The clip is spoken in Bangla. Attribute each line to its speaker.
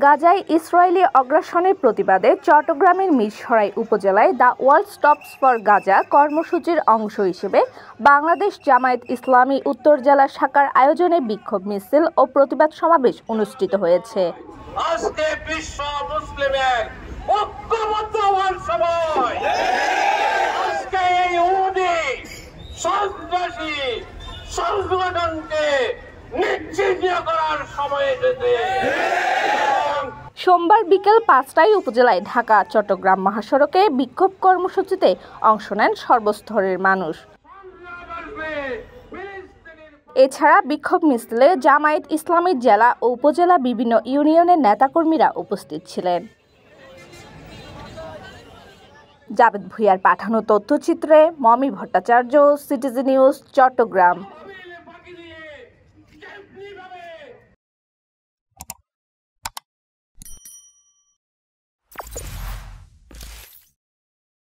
Speaker 1: গাজায় ইসরায়েলি অগ্রাসনের প্রতিবাদে চট্টগ্রামের মিরসরাই উপজেলায় the world stops for Gaza কর্মসূচির অংশ হিসেবে বাংলাদেশ জামায়াত ইসলামী উত্তর জেলা শাখার আয়োজনে বিক্ষোভ মিছিল ও প্রতিবাদ সমাবেশ অনুষ্ঠিত হয়েছে।
Speaker 2: আজকে বিশ্ব মুসলিমের ঐক্যবদ্ধ হওয়ার সময়, আজকে এই ইহুদি সন্ত্রাসী সংগঠনকে নিশ্চিহ্ন করার সময় এসেছে।
Speaker 1: সোমবার বিকেল ৫টায় উপজেলায় ঢাকা চট্টগ্রাম মহাসড়কে বিক্ষোভ কর্মসূচিতে অংশ নেন সর্বস্তরের মানুষ। এছাড়া বিক্ষোভ মিছিলে জামায়াত ইসলামীর জেলা ও উপজেলা বিভিন্ন ইউনিয়নের নেতাকর্মীরা উপস্থিত ছিলেন। জাবেদ ভুঁইয়ার পাঠানো তথ্যচিত্রে মমি ভট্টাচার্য, সিটিজেন নিউজ, চট্টগ্রাম।